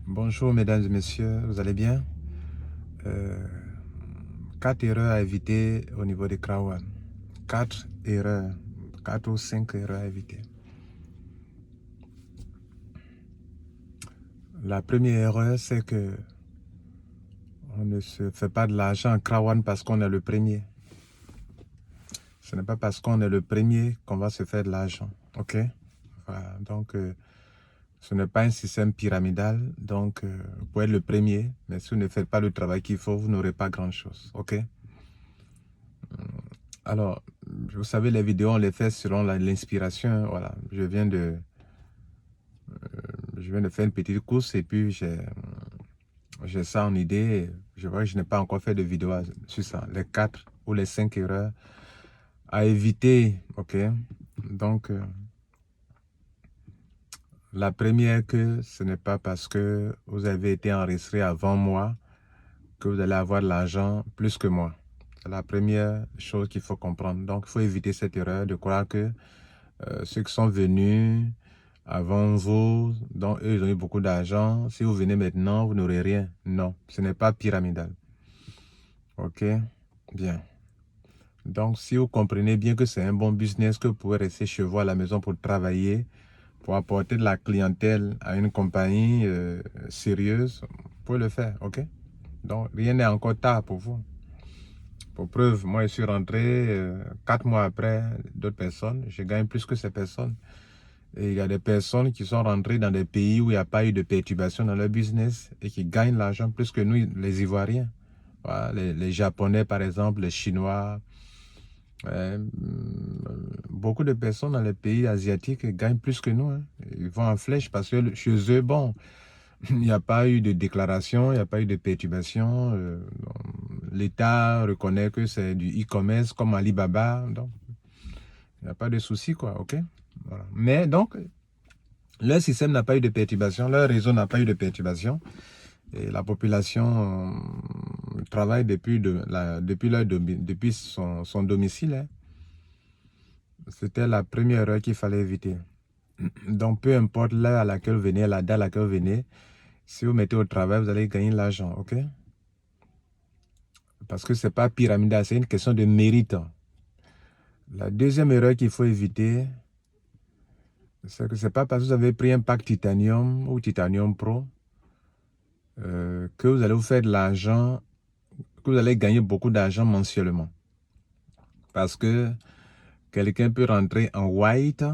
Bonjour mesdames et messieurs, vous allez bien? 4 erreurs à éviter au niveau des Krawan. 4 erreurs, 4 ou 5 erreurs à éviter. La première erreur, c'est que on ne se fait pas de l'argent en Krawan parce qu'on est le premier. Ce n'est pas parce qu'on est le premier qu'on va se faire de l'argent. Ok? Voilà. Donc, ce n'est pas un système pyramidal. Donc, vous pouvez être le premier, mais si vous ne faites pas le travail qu'il faut, vous n'aurez pas grand-chose. Ok? Alors, vous savez, les vidéos, on les fait selon l'inspiration. Voilà, je viens de faire une petite course et puis j'ai ça en idée. Je vois que je n'ai pas encore fait de vidéo sur ça. Les 4 ou les 5 erreurs à éviter. Ok. Donc, la première, que ce n'est pas parce que vous avez été enregistré avant moi que vous allez avoir de l'argent plus que moi. C'est la première chose qu'il faut comprendre. Donc, il faut éviter cette erreur de croire que ceux qui sont venus avant vous, donc eux, ils ont eu beaucoup d'argent. Si vous venez maintenant, vous n'aurez rien. Non, ce n'est pas pyramidal. Ok? Bien. Donc, si vous comprenez bien que c'est un bon business, que vous pouvez rester chez vous à la maison pour travailler, pour apporter de la clientèle à une compagnie sérieuse, vous pouvez le faire. Ok? Donc, rien n'est encore tard pour vous. Pour preuve, moi, je suis rentré 4 mois après d'autres personnes. Je gagne plus que ces personnes. Et il y a des personnes qui sont rentrées dans des pays où il n'y a pas eu de perturbation dans leur business et qui gagnent l'argent plus que nous, les Ivoiriens. Voilà, les Japonais, par exemple, les Chinois. Beaucoup de personnes dans les pays asiatiques gagnent plus que nous. Hein. Ils vont en flèche parce que chez eux, bon, il n'y a pas eu de déclaration, il n'y a pas eu de perturbation. L'État reconnaît que c'est du e-commerce comme Alibaba. Donc, il n'y a pas de souci, quoi, ok? Voilà. Mais donc, leur système n'a pas eu de perturbation, leur réseau n'a pas eu de perturbation. Et la population travaille depuis son domicile. Hein. C'était la première erreur qu'il fallait éviter. Donc, peu importe l'heure à laquelle vous venez, la date à laquelle vous venez, si vous mettez au travail, vous allez gagner de l'argent, ok? Parce que ce n'est pas pyramidal, c'est une question de mérite. La deuxième erreur qu'il faut éviter, c'est que ce n'est pas parce que vous avez pris un pack Titanium ou Titanium Pro que vous allez vous faire de l'argent, que vous allez gagner beaucoup d'argent mensuellement. Parce que quelqu'un peut rentrer en white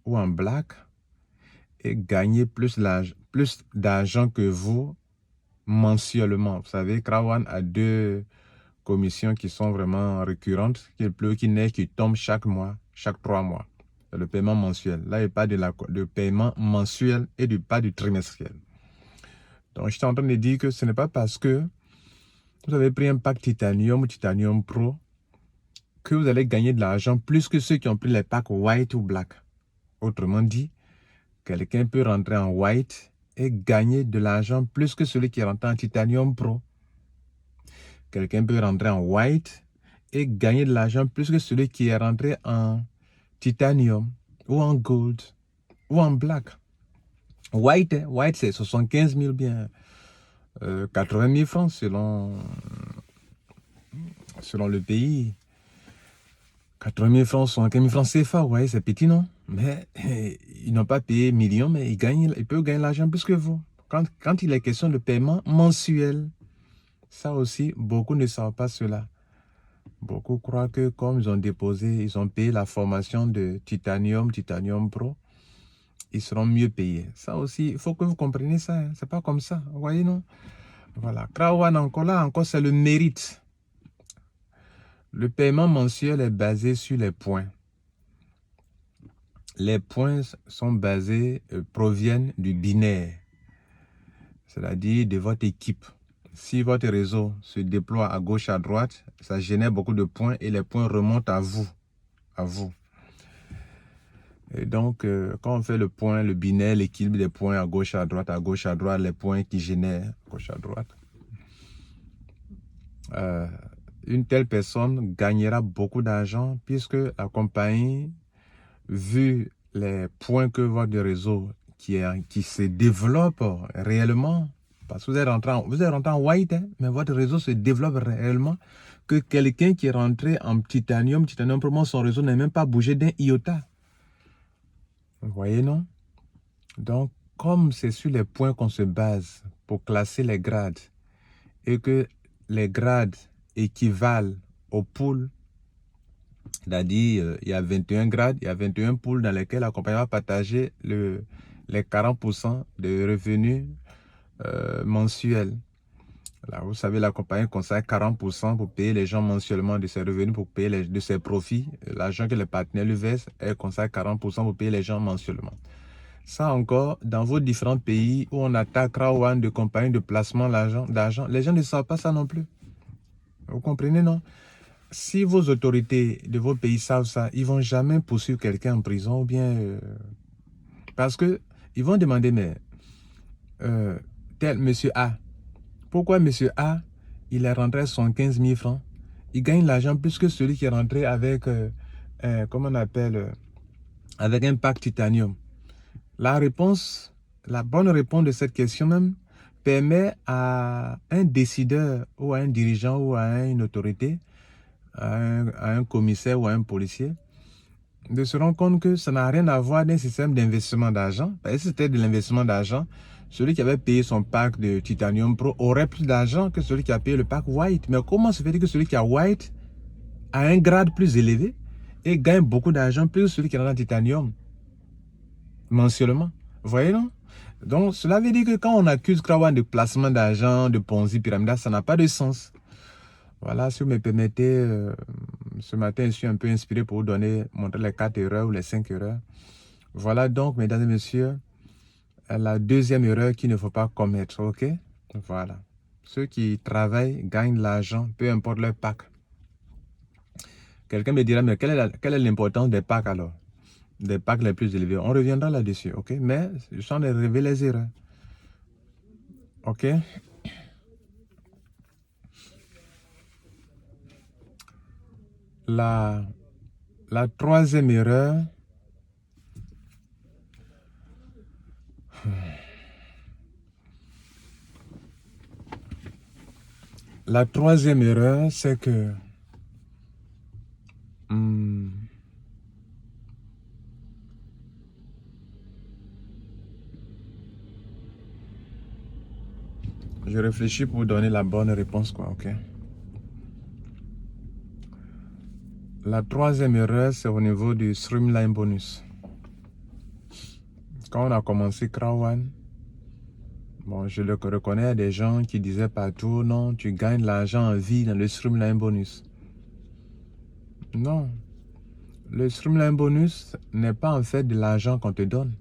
ou en black et gagner plus d'argent que vous mensuellement. Vous savez, Krawan a 2 commissions qui sont vraiment récurrentes, qu'il pleut, qu'il neige, qui tombent chaque mois, chaque 3 mois. C'est le paiement mensuel. Là, il parle de paiement mensuel et pas du trimestriel. Donc, je suis en train de dire que ce n'est pas parce que vous avez pris un pack Titanium ou Titanium Pro que vous allez gagner de l'argent plus que ceux qui ont pris les packs white ou black. Autrement dit, quelqu'un peut rentrer en white et gagner de l'argent plus que celui qui est rentré en Titanium Pro. Quelqu'un peut rentrer en white et gagner de l'argent plus que celui qui est rentré en Titanium ou en gold ou en black. White c'est 75 000 bien 80 000 francs selon le pays. 80 000 francs, 75 000 francs CFA, ouais, c'est petit, non? Mais ils n'ont pas payé millions, mais ils peuvent gagner l'argent plus que vous. Quand il est question de paiement mensuel, ça aussi, beaucoup ne savent pas cela. Beaucoup croient que comme ils ont payé la formation de Titanium Pro, ils seront mieux payés. Ça aussi, il faut que vous compreniez ça. Hein. C'est pas comme ça, vous voyez, non? Voilà. Krawan, encore, c'est le mérite. Le paiement mensuel est basé sur les points. Les points proviennent du binaire, c'est-à-dire de votre équipe. Si votre réseau se déploie à gauche, à droite, ça génère beaucoup de points et les points remontent à vous. Et donc, quand on fait le point, le binaire, l'équilibre des points à gauche, à droite, les points qui génèrent à gauche, à droite, une telle personne gagnera beaucoup d'argent puisque la compagnie, vu les points que votre réseau qui se développe réellement, parce que vous êtes rentré en white, hein, mais votre réseau se développe réellement, que quelqu'un qui est rentré en titanium pour moi, son réseau n'a même pas bougé d'un iota. Vous voyez, non? Donc, comme c'est sur les points qu'on se base pour classer les grades, et que les grades équivalent aux poules, c'est-à-dire il y a 21 grades, il y a 21 poules dans lesquelles la compagnie va partager les 40% de revenus mensuels. Là, vous savez, la compagnie consacre 40% pour payer les gens mensuellement de ses revenus, pour payer de ses profits. L'argent que les partenaires lui versent, elle consacre 40% pour payer les gens mensuellement. Ça encore, dans vos différents pays où on attaque Rawan de compagnies de placement d'argent, les gens ne savent pas ça non plus. Vous comprenez, non? Si vos autorités de vos pays savent ça, ils ne vont jamais poursuivre quelqu'un en prison ou bien... parce que ils vont demander, mais tel monsieur A, pourquoi monsieur A, il est rentré à 75 000 francs? Il gagne l'argent plus que celui qui est rentré avec, comment on appelle, avec un pack titanium. La bonne réponse de cette question même permet à un décideur ou à un dirigeant ou à une autorité, à un commissaire ou à un policier, de se rendre compte que ça n'a rien à voir d'un système d'investissement d'argent. Parce que si c'était de l'investissement d'argent, celui qui avait payé son pack de Titanium Pro aurait plus d'argent que celui qui a payé le pack White. Mais comment se fait-il que celui qui a White a un grade plus élevé et gagne beaucoup d'argent plus que celui qui est dans le Titanium mensuellement? Vous voyez, non? Donc, cela veut dire que quand on accuse Krawan de placement d'argent, de Ponzi, pyramide, ça n'a pas de sens. Voilà, si vous me permettez, ce matin, je suis un peu inspiré pour vous montrer les 4 erreurs ou les 5 erreurs. Voilà donc, mesdames et messieurs, la deuxième erreur qu'il ne faut pas commettre, ok? Voilà. Ceux qui travaillent gagnent l'argent, peu importe leur pack. Quelqu'un me dira, mais quelle est l'importance des packs alors? Des packs les plus élevés. On reviendra là-dessus, ok? Mais je suis en train de révéler les erreurs. Ok? La troisième erreur, c'est que je réfléchis pour donner la bonne réponse, quoi, ok? La troisième erreur, c'est au niveau du Streamline Bonus. Quand on a commencé Krawan, bon, je le reconnais, des gens qui disaient partout, non, tu gagnes l'argent en vie dans le Streamline Bonus. Non. Le Streamline Bonus n'est pas en fait de l'argent qu'on te donne.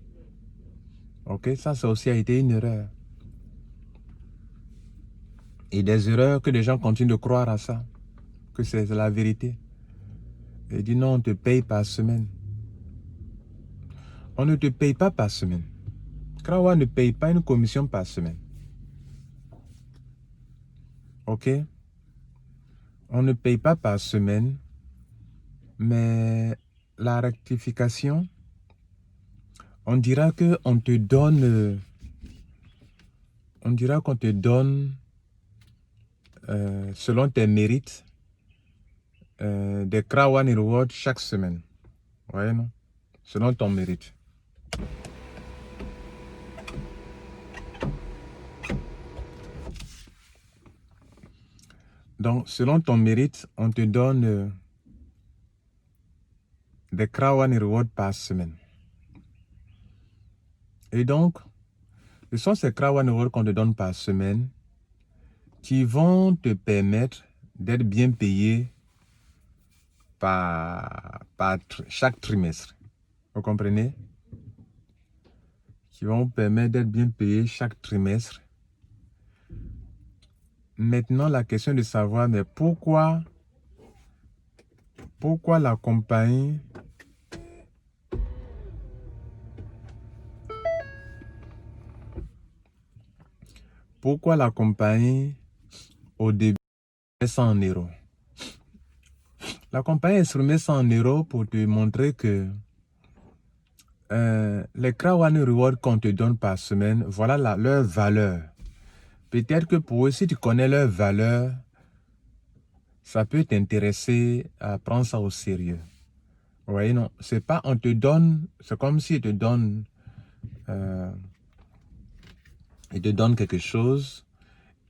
Ok, ça aussi a été une erreur. Et des erreurs que les gens continuent de croire à ça, que c'est la vérité. Et dit non, on te paye par semaine. On ne te paye pas par semaine. Krawan ne paye pas une commission par semaine. Ok? On ne paye pas par semaine, mais la rectification, on dira qu'on te donne, selon tes mérites, des Krawan Rewards chaque semaine. Ouais, non? Selon ton mérite. Donc, selon ton mérite, on te donne des Krawan Rewards par semaine. Et donc, ce sont ces Krawan Rewards qu'on te donne par semaine qui vont te permettre d'être bien payé par chaque trimestre. Vous comprenez? Qui vont permettre d'être bien payé chaque trimestre. Maintenant, la question de savoir, mais pourquoi la compagnie au début met ça en euros? La compagnie se remet ça en euros pour te montrer que les Crowd Reward qu'on te donne par semaine, voilà leur valeur. Peut-être que pour eux, si tu connais leur valeur, ça peut t'intéresser à prendre ça au sérieux. Vous voyez, non, c'est pas, on te donne, c'est comme s'ils te donnent, ils te donnent quelque chose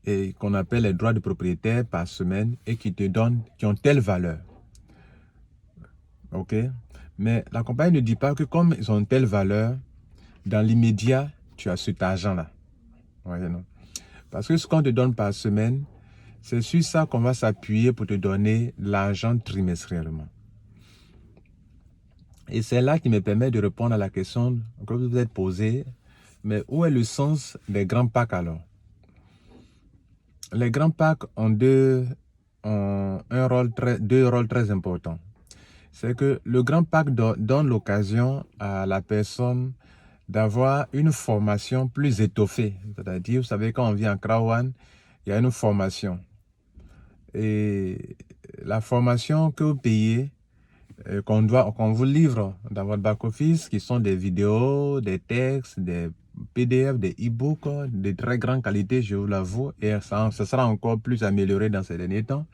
et qu'on appelle les droits de propriétaire par semaine et qui te donnent, qui ont telle valeur. Ok? Mais la compagnie ne dit pas que comme ils ont telle valeur, dans l'immédiat, tu as cet argent-là. Vous voyez, non? Parce que ce qu'on te donne par semaine, c'est sur ça qu'on va s'appuyer pour te donner l'argent trimestriellement. Et c'est là qui me permet de répondre à la question que vous vous êtes posée. Mais où est le sens des grands packs alors? Les grands packs ont deux rôles très importants. C'est que le grand pack donne l'occasion à la personne d'avoir une formation plus étoffée. C'est-à-dire, vous savez, quand on vient en Crowd, il y a une formation. Et la formation que vous payez, qu'on vous livre dans votre back-office, qui sont des vidéos, des textes, des PDF, des e-books de très grande qualité, je vous l'avoue, et ça sera encore plus amélioré dans ces derniers temps.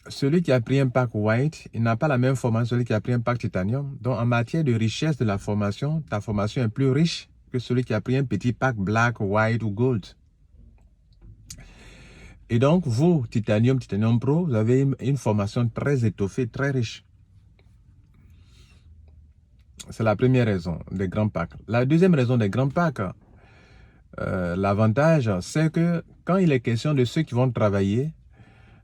Celui qui a pris un pack white, il n'a pas la même formation que celui qui a pris un pack titanium. Donc, en matière de richesse de la formation, ta formation est plus riche que celui qui a pris un petit pack black, white ou gold. Et donc, vous, Titanium Pro, vous avez une formation très étoffée, très riche. C'est la première raison des grands packs. La deuxième raison des grands packs, l'avantage, c'est que quand il est question de ceux qui vont travailler,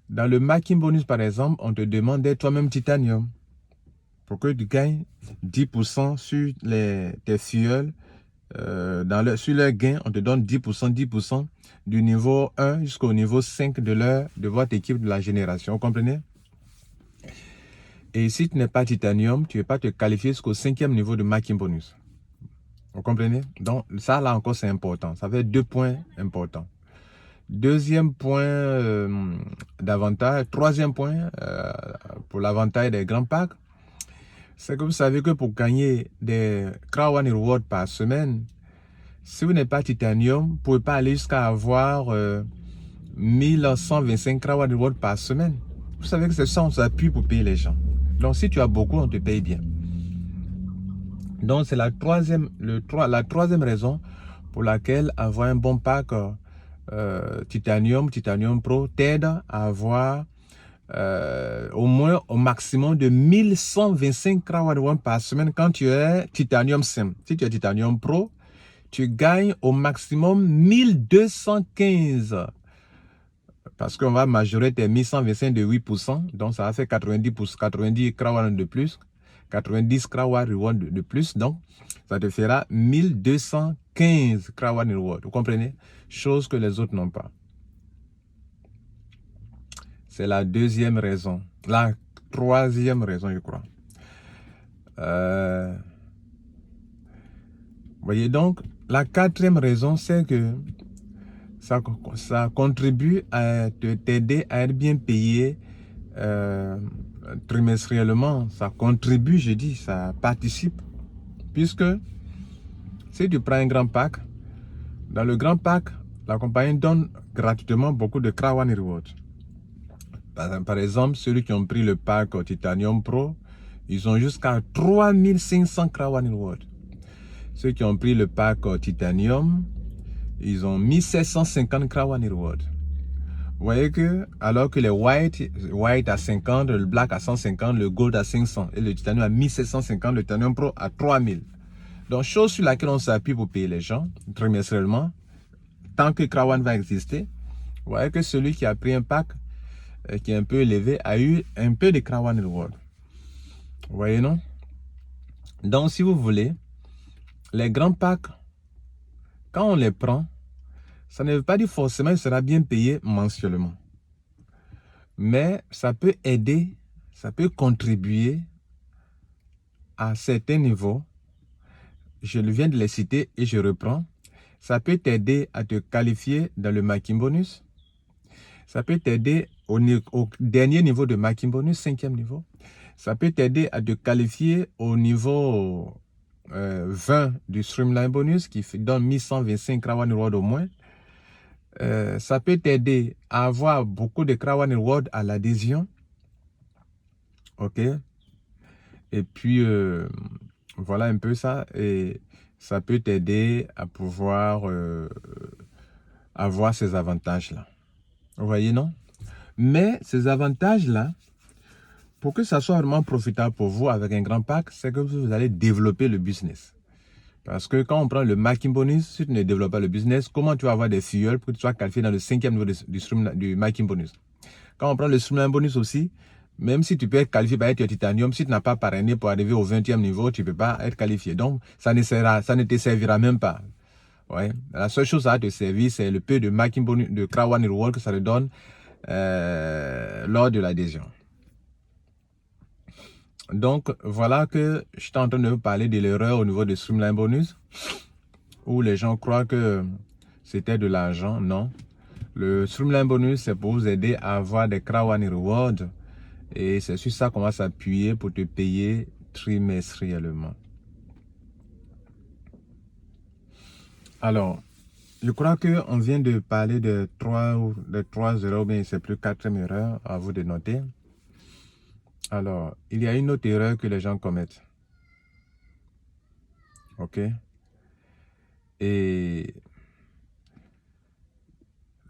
dans le Macking Bonus, par exemple, on te demande d'être toi-même Titanium pour que tu gagnes 10% sur tes fuels. Sur leur gain, on te donne 10% du niveau 1 jusqu'au niveau 5 de votre équipe de la génération. Vous comprenez? Et si tu n'es pas Titanium, tu ne vas pas te qualifier jusqu'au 5e niveau de Macking Bonus. Vous comprenez? Donc, ça, là encore, c'est important. Ça fait 2 points importants. Deuxième point d'avantage. Troisième point pour l'avantage des grands packs, c'est que vous savez que pour gagner des Crowd Rewards par semaine, si vous n'êtes pas Titanium, vous ne pouvez pas aller jusqu'à avoir 1125 Crowd Rewards par semaine. Vous savez que c'est ça, on s'appuie pour payer les gens. Donc, si tu as beaucoup, on te paye bien. Donc, c'est la troisième raison pour laquelle avoir un bon pack Titanium Pro t'aide à avoir au moins au maximum de 1125 Crowd Rewards par semaine quand tu es Titanium Sim. Si tu es Titanium Pro, tu gagnes au maximum 1215. Parce qu'on va majorer tes 1125 de 8%. Donc, ça va faire 90 Crowd de plus. 90 Crowd Reward de plus. Donc, ça te fera 1215 Crowd Reward. Vous comprenez? Chose que les autres n'ont pas. C'est la deuxième raison. La troisième raison, je crois. Voyez donc, la quatrième raison, c'est que ça contribue à t'aider à être bien payé trimestriellement. Ça contribue, je dis, ça participe. Puisque si tu prends un grand pack, dans le grand pack, la compagnie donne gratuitement beaucoup de Crowd Rewards. Par exemple, ceux qui ont pris le pack Titanium Pro, ils ont jusqu'à 3500 Crowd Rewards. Ceux qui ont pris le pack Titanium, ils ont 1750 Crowd Rewards. Vous voyez que, alors que les white à 50, le black à 150, le gold à 500 et le titanium à 1750, le titanium pro à 3000. Donc, chose sur laquelle on s'appuie pour payer les gens trimestriellement, tant que Crowd va exister. Vous voyez que celui qui a pris un pack qui est un peu élevé a eu un peu de Crowd Reward. Vous voyez, non? Donc, si vous voulez, les grands packs, quand on les prend, ça ne veut pas dire forcément qu'il sera bien payé mensuellement. Mais ça peut aider, ça peut contribuer à certains niveaux. Je viens de les citer et je reprends. Ça peut t'aider à te qualifier dans le Macking Bonus. Ça peut t'aider au dernier niveau de Macking Bonus, 5e niveau. Ça peut t'aider à te qualifier au niveau 20 du Streamline Bonus qui donne 1125 Krawan Reward au moins. Ça peut t'aider à avoir beaucoup de Krawan Reward à l'adhésion. Ok. Et puis, voilà un peu ça. Et ça peut t'aider à pouvoir avoir ces avantages-là. Vous voyez, non? Mais ces avantages-là, pour que ça soit vraiment profitable pour vous avec un grand pack, c'est que vous allez développer le business. Parce que quand on prend le Marking Bonus, si tu ne développes pas le business, comment tu vas avoir des fuels pour que tu sois qualifié dans le 5e niveau du Marking Bonus? Quand on prend le Streamline Bonus aussi, même si tu peux être qualifié par être Titanium, si tu n'as pas parrainé pour arriver au 20e niveau, tu ne peux pas être qualifié. Donc, ça ne te servira même pas. Ouais. La seule chose à te servir, c'est le peu de Marking Bonus, de Krawan Reward que ça te donne lors de l'adhésion. Donc, voilà que je suis en train de vous parler de l'erreur au niveau de Streamline Bonus, où les gens croient que c'était de l'argent. Non. Le Streamline Bonus, c'est pour vous aider à avoir des Krawan Rewards. Et c'est sur ça qu'on va s'appuyer pour te payer trimestriellement. Alors, je crois qu'on vient de parler de 3 erreurs, mais c'est plus 4e erreur, à vous de noter. Alors, il y a une autre erreur que les gens commettent. Ok? Et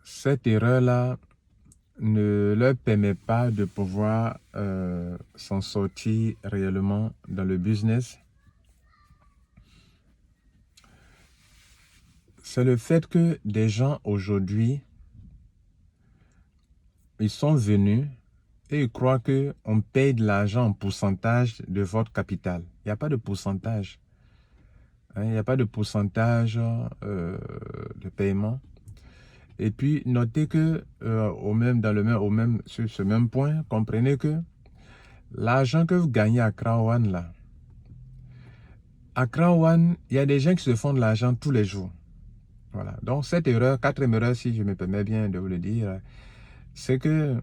cette erreur-là ne leur permet pas de pouvoir s'en sortir réellement dans le business. C'est le fait que des gens aujourd'hui, ils sont venus et ils croient qu'on paye de l'argent en pourcentage de votre capital. Il n'y a pas de pourcentage. Hein, il n'y a pas de pourcentage de paiement. Et puis, notez que sur ce même point, comprenez que l'argent que vous gagnez à Krawan, là, à Krawan, il y a des gens qui se font de l'argent tous les jours. Voilà. Donc, cette erreur, 4e erreur, si je me permets bien de vous le dire, c'est que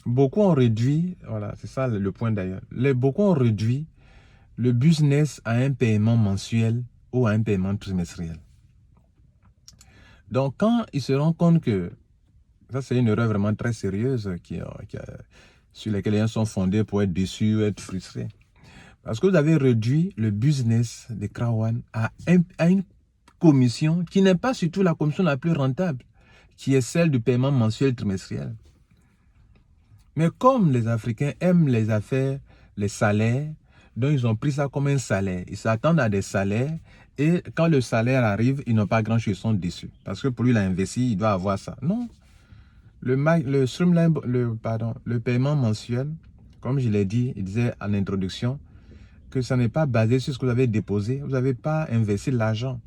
beaucoup ont réduit, voilà, c'est ça le point d'ailleurs, beaucoup ont réduit le business à un paiement mensuel ou à un paiement trimestriel. Donc, quand ils se rendent compte que, ça c'est une erreur vraiment très sérieuse sur laquelle les gens sont fondés pour être déçus ou être frustrés. Parce que vous avez réduit le business de Krawan à une commission qui n'est pas surtout la commission la plus rentable, qui est celle du paiement mensuel trimestriel. Mais comme les Africains aiment les affaires, les salaires, donc ils ont pris ça comme un salaire. Ils s'attendent à des salaires et quand le salaire arrive, ils n'ont pas grand-chose, ils sont déçus. Parce que pour lui, il a investi, il doit avoir ça. Non. Le paiement mensuel, comme je l'ai dit, il disait en introduction, que ça n'est pas basé sur ce que vous avez déposé. Vous n'avez pas investi l'argent.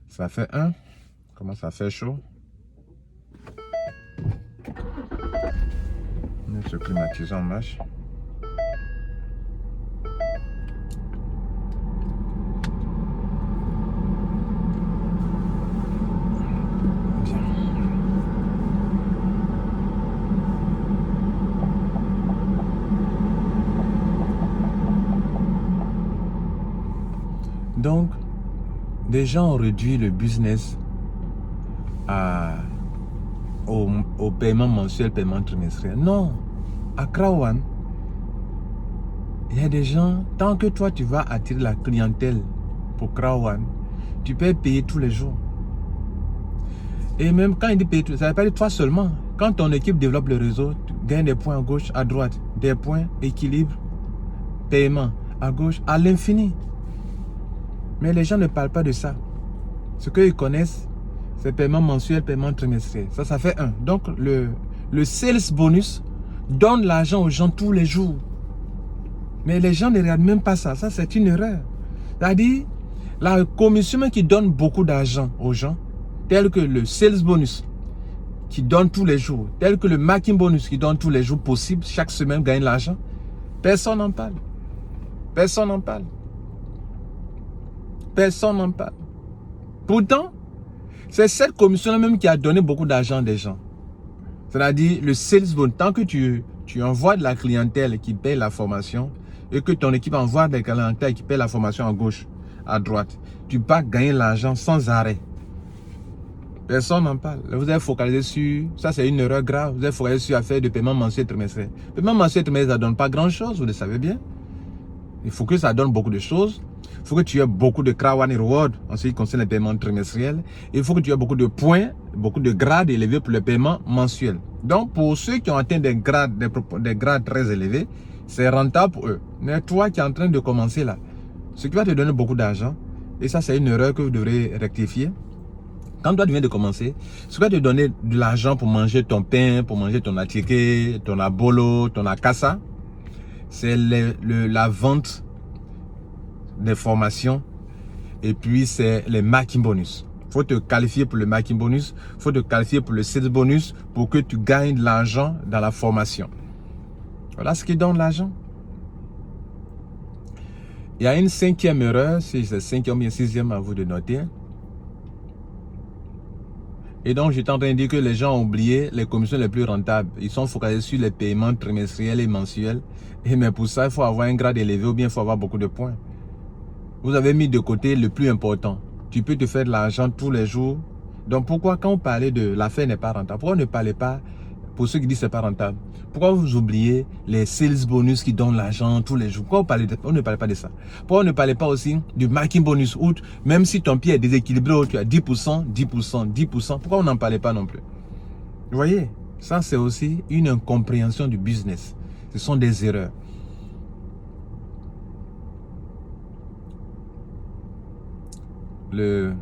Ça fait comment ça fait chaud. Ce climatiseur marche. Donc, des gens ont réduit le business au paiement mensuel, paiement trimestriel. Non, à Krawan, il y a des gens, tant que toi tu vas attirer la clientèle pour Krawan, tu peux payer tous les jours. Et même quand il dit payer, ça ne veut pas dire toi seulement. Quand ton équipe développe le réseau, tu gagnes des points à gauche, à droite, des points, équilibre, paiement, à gauche, à l'infini. Mais les gens ne parlent pas de ça. Ce qu'ils connaissent, c'est paiement mensuel, paiement trimestriel. Ça fait 1. Donc, le sales bonus donne l'argent aux gens tous les jours. Mais les gens ne regardent même pas ça. Ça, c'est une erreur. C'est-à-dire, la commission qui donne beaucoup d'argent aux gens, tel que le sales bonus qui donne tous les jours, tel que le marking bonus qui donne tous les jours possible, chaque semaine gagne l'argent, personne n'en parle. Personne n'en parle. Personne n'en parle. Pourtant, c'est cette commission-là même qui a donné beaucoup d'argent des gens. C'est-à-dire le sales bonus. Tant que tu tu envoies de la clientèle qui paye la formation et que ton équipe envoie des clientèles qui paient la formation à gauche, à droite, tu vas gagner l'argent sans arrêt. Personne n'en parle. Vous êtes focalisé sur, ça c'est une erreur grave, vous êtes focalisé sur affaire de paiement mensuel trimestriel. Le paiement mensuel trimestriel, ça ne donne pas grand chose, vous le savez bien. Il faut que ça donne beaucoup de choses. Il faut que tu aies beaucoup de crown reward en ce qui concerne les paiements trimestriels. Il faut que tu aies beaucoup de points, beaucoup de grades élevés pour le paiement mensuel. Donc, pour ceux qui ont atteint des grades très élevés, c'est rentable pour eux. Mais toi qui es en train de commencer là, ce qui va te donner beaucoup d'argent, et ça c'est une erreur que vous devrez rectifier. Quand toi tu viens de commencer, ce qui va te donner de l'argent pour manger ton pain, pour manger ton attiqué, ton abolo, ton akassa, c'est la vente des formations et puis c'est les marketing bonus. Il faut te qualifier pour le marketing bonus, il faut te qualifier pour le sales bonus pour que tu gagnes de l'argent dans la formation. Voilà ce qui donne l'argent. Il y a une cinquième erreur, si c'est cinquième ou sixième à vous de noter. Et donc, j'étais en train de dire que les gens ont oublié les commissions les plus rentables. Ils sont focalisés sur les paiements trimestriels et mensuels. Mais pour ça, il faut avoir un grade élevé ou bien il faut avoir beaucoup de points. Vous avez mis de côté le plus important. Tu peux te faire de l'argent tous les jours. Donc, pourquoi quand on parlait de l'affaire n'est pas rentable, pourquoi on ne parlait pas, pour ceux qui disent que ce n'est pas rentable, pourquoi vous oubliez les sales bonus qui donnent l'argent tous les jours? Pourquoi on ne parlait pas de ça? Pourquoi on ne parlait pas aussi du marketing bonus? Ou même si ton pied est déséquilibré, tu as 10%, 10%, 10%, pourquoi on n'en parlait pas non plus? Vous voyez, ça c'est aussi une incompréhension du business. Ce sont des erreurs. Le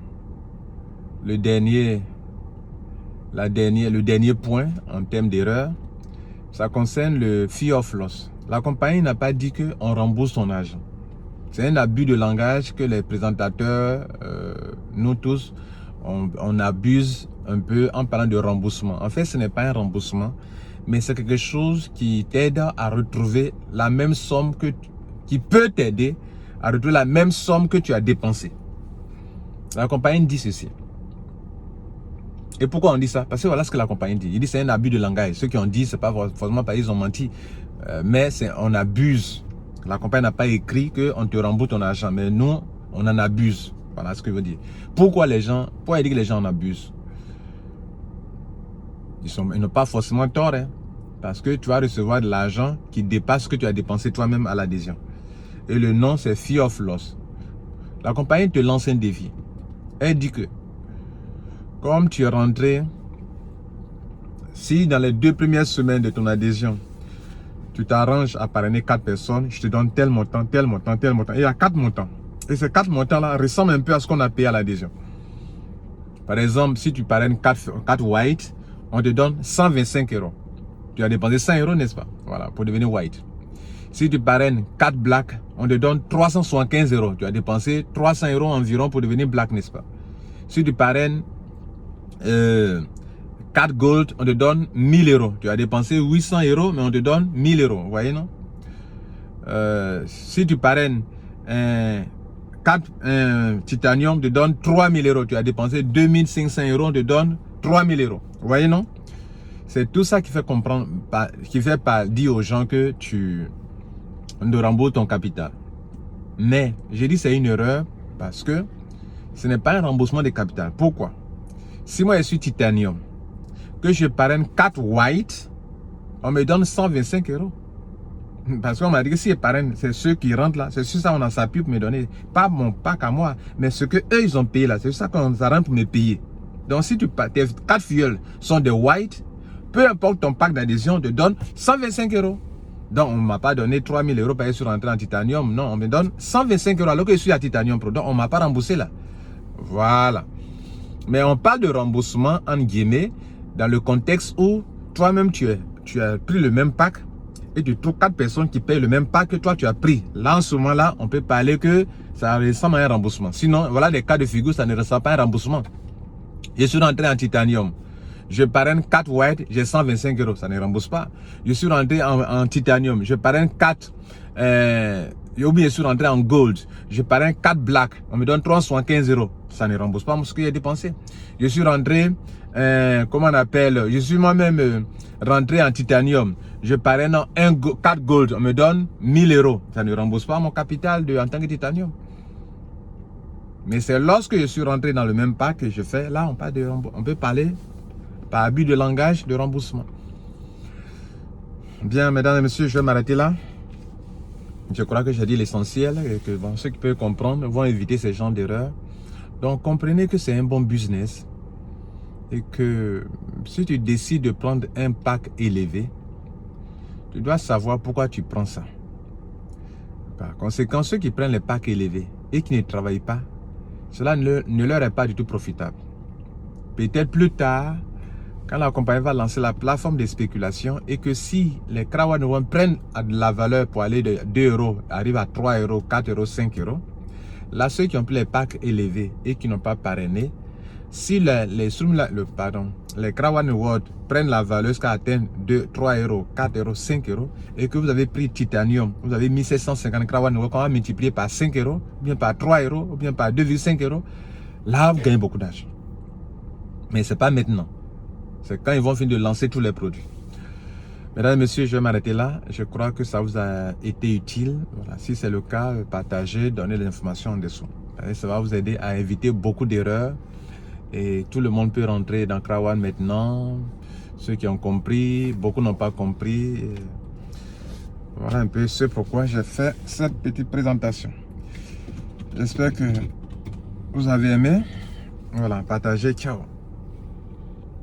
dernier point en termes d'erreur, ça concerne le fear of loss. La compagnie n'a pas dit qu'on rembourse son argent. C'est un abus de langage que les présentateurs, nous tous, on abuse un peu en parlant de remboursement. En fait, ce n'est pas un remboursement, mais c'est quelque chose qui t'aide à retrouver la même somme qui peut t'aider à retrouver la même somme que tu as dépensée. La compagnie dit ceci. Et pourquoi on dit ça? Parce que voilà ce que la compagnie dit. Il dit c'est un abus de langage. Ceux qui ont dit, c'est pas forcément parce qu'ils ont menti. Mais on abuse. La compagnie n'a pas écrit qu'on te rembourse ton argent. Mais nous, on en abuse. Voilà ce que je veux dire. Pourquoi il dit que les gens en abusent? Ils n'ont pas forcément tort. Hein, parce que tu vas recevoir de l'argent qui dépasse ce que tu as dépensé toi-même à l'adhésion. Et le nom, c'est Fear of Loss. La compagnie te lance un défi. Elle dit que comme tu es rentré, si dans les 2 premières semaines de ton adhésion, tu t'arranges à parrainer 4 personnes, je te donne tel montant, tel montant, tel montant. Et il y a 4 montants. Et ces 4 montants-là ressemblent un peu à ce qu'on a payé à l'adhésion. Par exemple, si tu parraines 4 white, on te donne 125 €. Tu as dépensé 100 €, n'est-ce pas? Voilà, pour devenir white. Si tu parraines 4 black, on te donne 375 €. Tu as dépensé 300 € environ pour devenir black, n'est-ce pas? Si tu parraines 4 gold, on te donne 1000 €. Tu as dépensé 800 €, mais on te donne 1000 €. Vous voyez, non? Si tu parraines 4 titanium, on te donne 3000 €. Tu as dépensé 2500 €, on te donne 3000 €. Vous voyez, non? C'est tout ça qui fait comprendre, qui fait dire aux gens que tu ne rembourses ton capital. Mais, j'ai dit c'est une erreur parce que ce n'est pas un remboursement de capital. Pourquoi? Si moi je suis titanium, que je parraine 4 white, on me donne 125 €. Parce qu'on m'a dit que si je parraine, c'est ceux qui rentrent là, c'est sur ça qu'on a s'appuie pour me donner. Pas mon pack à moi, mais ce que eux ils ont payé là, c'est ça qu'on s'arrange pour me payer. Donc si tes 4 filleuls sont des white, peu importe ton pack d'adhésion, on te donne 125 €. Donc on ne m'a pas donné 3000 € parce que je suis rentré en titanium. Non, on me donne 125 € alors que je suis à titanium pro. Donc on ne m'a pas remboursé là. Voilà. Mais on parle de remboursement, entre guillemets, dans le contexte où toi-même tu as pris le même pack et tu trouves 4 personnes qui payent le même pack que toi tu as pris. Là, en ce moment-là, on peut parler que ça ressemble à un remboursement. Sinon, voilà des cas de figure, ça ne ressemble pas à un remboursement. Je suis rentré en titanium. Je parraine 4 white, j'ai 125 €. Ça ne rembourse pas. Je suis rentré en titanium. Je parraine 4... ou bien je suis rentré en gold. Je parraine 4 black. On me donne 375 €. Ça ne rembourse pas ce que j'ai dépensé. Je suis rentré... comment on appelle? Je suis moi-même rentré en titanium. je parraine 4 gold, on me donne 1000 euros. Ça ne rembourse pas mon capital en tant que titanium. Mais c'est lorsque je suis rentré dans le même pack que je fais, là on peut parler par abus de langage de remboursement. Bien, mesdames et messieurs, je vais m'arrêter là. Je crois que j'ai dit l'essentiel et que bon, ceux qui peuvent comprendre vont éviter ce genre d'erreurs. Donc comprenez que c'est un bon business et que si tu décides de prendre un pack élevé, tu dois savoir pourquoi tu prends ça. Par conséquent, ceux qui prennent les packs élevés et qui ne travaillent pas, cela ne leur est pas du tout profitable. Peut-être plus tard, quand la compagnie va lancer la plateforme de spéculation et que si les Krawa prennent de la valeur pour aller de 2 euros, arrivent à 3 euros, 4 euros, 5 euros, là, ceux qui ont pris les packs élevés et qui n'ont pas parrainé, si les Krawa prennent la valeur jusqu'à atteindre 2, 3 euros, 4 euros, 5 euros, et que vous avez pris titanium, vous avez mis 750 Krawa qu'on va multiplier par 5 euros, ou bien par 3 euros, ou bien par 2,5 euros, là, vous gagnez beaucoup d'argent. Mais ce n'est pas maintenant. C'est quand ils vont finir de lancer tous les produits. Mesdames et messieurs, je vais m'arrêter là. Je crois que ça vous a été utile. Voilà. Si c'est le cas, partagez, donnez l'information en dessous. Ça va vous aider à éviter beaucoup d'erreurs. Et tout le monde peut rentrer dans Krawa maintenant. Ceux qui ont compris, beaucoup n'ont pas compris. Et voilà un peu ce pourquoi j'ai fait cette petite présentation. J'espère que vous avez aimé. Voilà, partagez, ciao.